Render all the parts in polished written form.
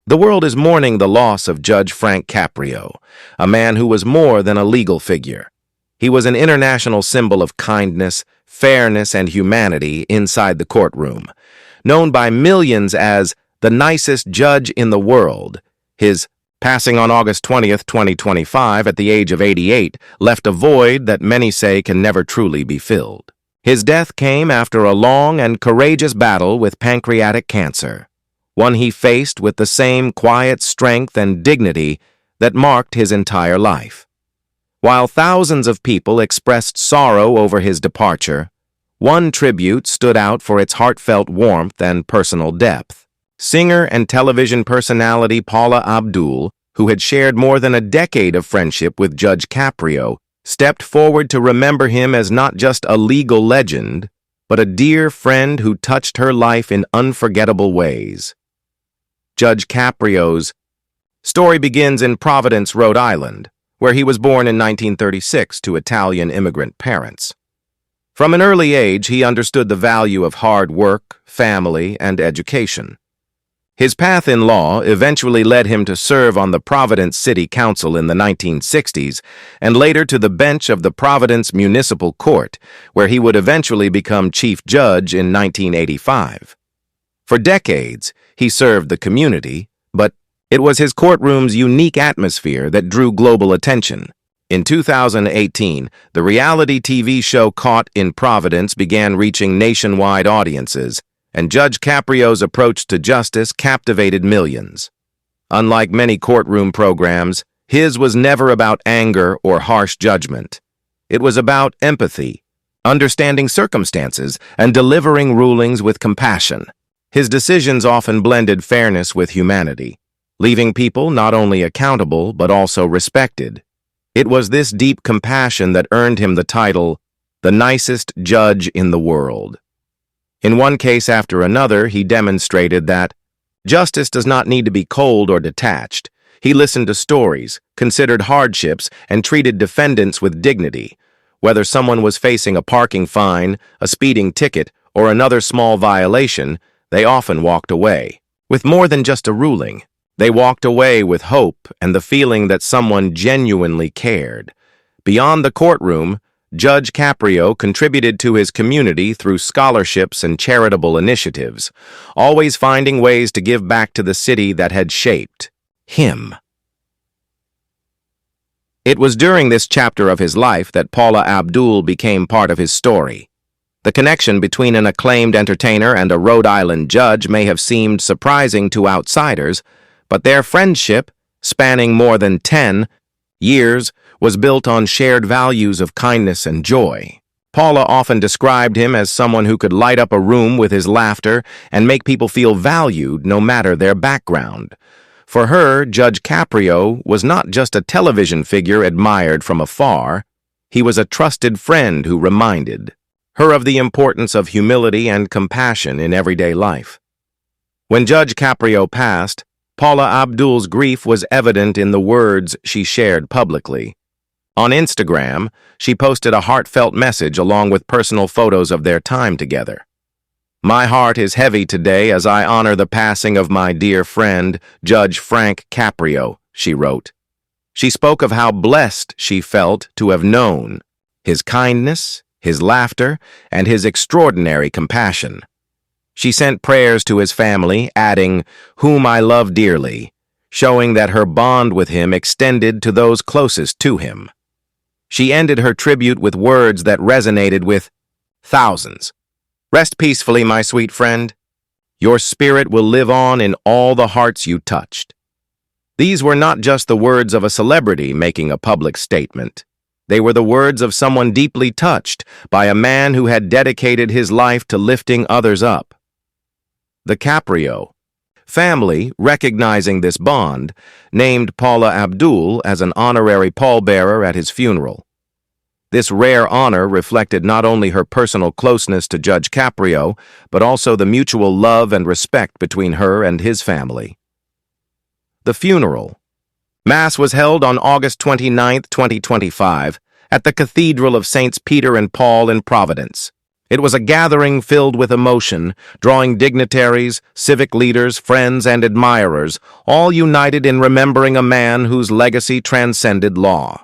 The world is mourning the loss of Judge Frank Caprio, a man who was more than a legal figure. He was an international symbol of kindness, fairness, and humanity inside the courtroom. Known by millions as the nicest judge in the world, his passing on August 20th, 2025, at the age of 88, left a void that many say can never truly be filled. His death came after a long and courageous battle with pancreatic cancer, one he faced with the same quiet strength and dignity that marked his entire life. While thousands of people expressed sorrow over his departure, one tribute stood out for its heartfelt warmth and personal depth. Singer and television personality Paula Abdul, who had shared more than a decade of friendship with Judge Caprio, stepped forward to remember him as not just a legal legend, but a dear friend who touched her life in unforgettable ways. Judge Caprio's story begins in Providence, Rhode Island, where he was born in 1936 to Italian immigrant parents. From an early age, he understood the value of hard work, family, and education. His path in law eventually led him to serve on the Providence City Council in the 1960s and later to the bench of the Providence Municipal Court, where he would eventually become chief judge in 1985. For decades, he served the community, but it was his courtroom's unique atmosphere that drew global attention. In 2018, the reality TV show Caught in Providence began reaching nationwide audiences, and Judge Caprio's approach to justice captivated millions. Unlike many courtroom programs, his was never about anger or harsh judgment. It was about empathy, understanding circumstances, and delivering rulings with compassion. His decisions often blended fairness with humanity, leaving people not only accountable but also respected. It was this deep compassion that earned him the title, the nicest judge in the world. In one case after another, he demonstrated that justice does not need to be cold or detached. He listened to stories, considered hardships, and treated defendants with dignity. Whether someone was facing a parking fine, a speeding ticket, or another small violation, they often walked away with more than just a ruling. They walked away with hope and the feeling that someone genuinely cared. Beyond the courtroom, Judge Caprio contributed to his community through scholarships and charitable initiatives, always finding ways to give back to the city that had shaped him. It was during this chapter of his life that Paula Abdul became part of his story. The connection between an acclaimed entertainer and a Rhode Island judge may have seemed surprising to outsiders, but their friendship, spanning more than 10 years, was built on shared values of kindness and joy. Paula often described him as someone who could light up a room with his laughter and make people feel valued no matter their background. For her, Judge Caprio was not just a television figure admired from afar. He was a trusted friend who reminded her of the importance of humility and compassion in everyday life. When Judge Caprio passed, Paula Abdul's grief was evident in the words she shared publicly. On Instagram, she posted a heartfelt message along with personal photos of their time together. "My heart is heavy today as I honor the passing of my dear friend, Judge Frank Caprio," she wrote. She spoke of how blessed she felt to have known his kindness, his laughter, and his extraordinary compassion. She sent prayers to his family, adding, "whom I love dearly," showing that her bond with him extended to those closest to him. She ended her tribute with words that resonated with thousands. "Rest peacefully, my sweet friend. Your spirit will live on in all the hearts you touched." These were not just the words of a celebrity making a public statement. They were the words of someone deeply touched by a man who had dedicated his life to lifting others up. The Caprio family, recognizing this bond, named Paula Abdul as an honorary pallbearer at his funeral. This rare honor reflected not only her personal closeness to Judge Caprio, but also the mutual love and respect between her and his family. The funeral. Mass was held on August 29, 2025, at the Cathedral of Saints Peter and Paul in Providence. It was a gathering filled with emotion, drawing dignitaries, civic leaders, friends, and admirers, all united in remembering a man whose legacy transcended law.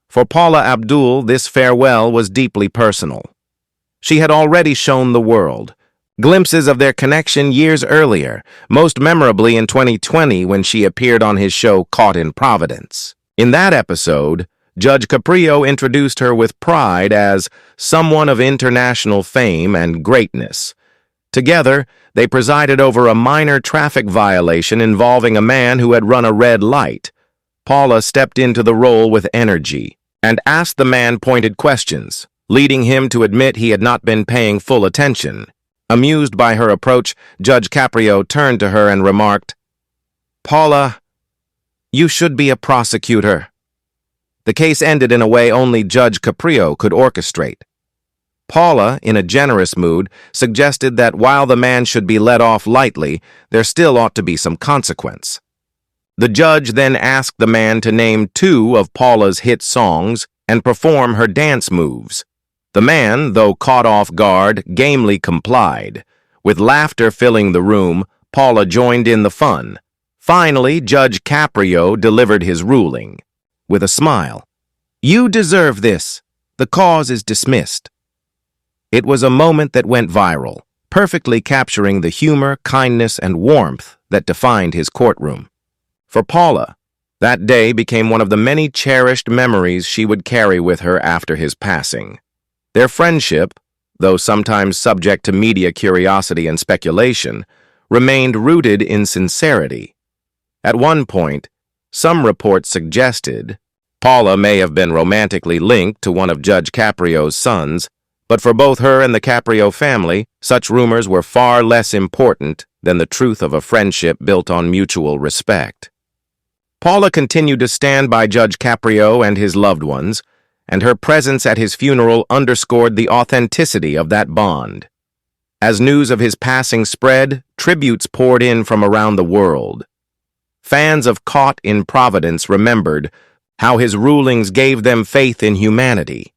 For Paula Abdul, this farewell was deeply personal. She had already shown the world glimpses of their connection years earlier, most memorably in 2020 when she appeared on his show Caught in Providence. In that episode, Judge Caprio introduced her with pride as someone of international fame and greatness. Together, they presided over a minor traffic violation involving a man who had run a red light. Paula stepped into the role with energy and asked the man pointed questions, leading him to admit he had not been paying full attention. Amused by her approach, Judge Caprio turned to her and remarked, "Paula, you should be a prosecutor." The case ended in a way only Judge Caprio could orchestrate. Paula, in a generous mood, suggested that while the man should be let off lightly, there still ought to be some consequence. The judge then asked the man to name 2 of Paula's hit songs and perform her dance moves. The man, though caught off guard, gamely complied. With laughter filling the room, Paula joined in the fun. Finally, Judge Caprio delivered his ruling. With a smile, "You deserve this. The cause is dismissed." It was a moment that went viral, perfectly capturing the humor, kindness, and warmth that defined his courtroom. For Paula, that day became one of the many cherished memories she would carry with her after his passing. Their friendship, though sometimes subject to media curiosity and speculation, remained rooted in sincerity. At one point, some reports suggested Paula may have been romantically linked to one of Judge Caprio's sons, but for both her and the Caprio family, such rumors were far less important than the truth of a friendship built on mutual respect. Paula continued to stand by Judge Caprio and his loved ones, and her presence at his funeral underscored the authenticity of that bond. As news of his passing spread, tributes poured in from around the world. Fans of Caught in Providence remembered how his rulings gave them faith in humanity.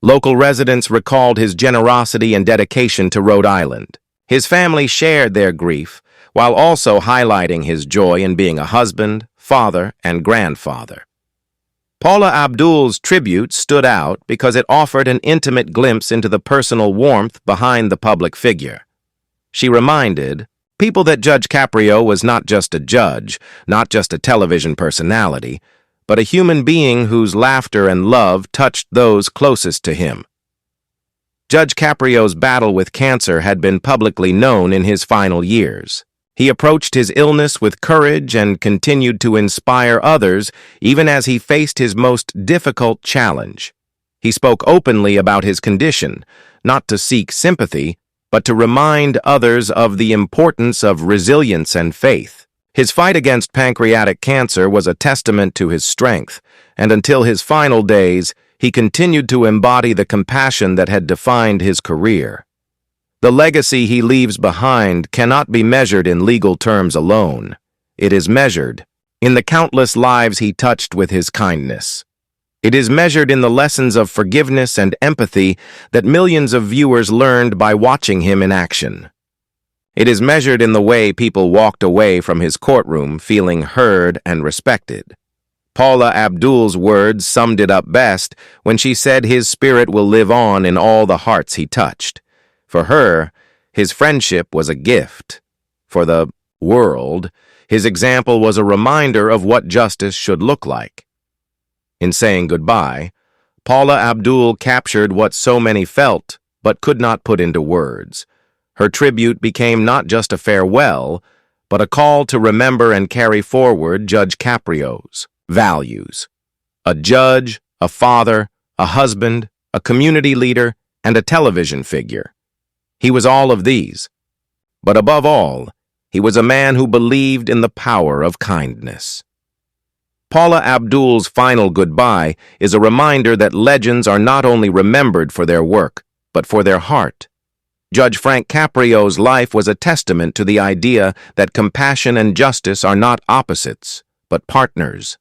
Local residents recalled his generosity and dedication to Rhode Island. His family shared their grief, while also highlighting his joy in being a husband, father, and grandfather. Paula Abdul's tribute stood out because it offered an intimate glimpse into the personal warmth behind the public figure. She reminded people that Judge Caprio was not just a judge, not just a television personality, but a human being whose laughter and love touched those closest to him. Judge Caprio's battle with cancer had been publicly known in his final years. He approached his illness with courage and continued to inspire others even as he faced his most difficult challenge. He spoke openly about his condition, not to seek sympathy, but to remind others of the importance of resilience and faith. His fight against pancreatic cancer was a testament to his strength, and until his final days, he continued to embody the compassion that had defined his career. The legacy he leaves behind cannot be measured in legal terms alone. It is measured in the countless lives he touched with his kindness. It is measured in the lessons of forgiveness and empathy that millions of viewers learned by watching him in action. It is measured in the way people walked away from his courtroom feeling heard and respected. Paula Abdul's words summed it up best when she said his spirit will live on in all the hearts he touched. For her, his friendship was a gift. For the world, his example was a reminder of what justice should look like. In saying goodbye, Paula Abdul captured what so many felt but could not put into words. Her tribute became not just a farewell, but a call to remember and carry forward Judge Caprio's values. A judge, a father, a husband, a community leader, and a television figure. He was all of these. But above all, he was a man who believed in the power of kindness. Paula Abdul's final goodbye is a reminder that legends are not only remembered for their work, but for their heart. Judge Frank Caprio's life was a testament to the idea that compassion and justice are not opposites, but partners.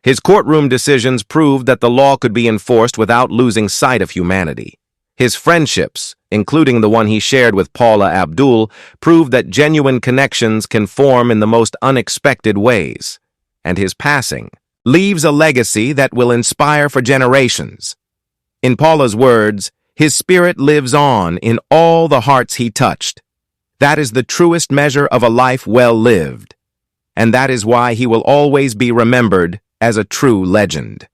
His courtroom decisions proved that the law could be enforced without losing sight of humanity. His friendships, including the one he shared with Paula Abdul, prove that genuine connections can form in the most unexpected ways. And his passing leaves a legacy that will inspire for generations. In Paula's words, his spirit lives on in all the hearts he touched. That is the truest measure of a life well lived. And that is why he will always be remembered as a true legend.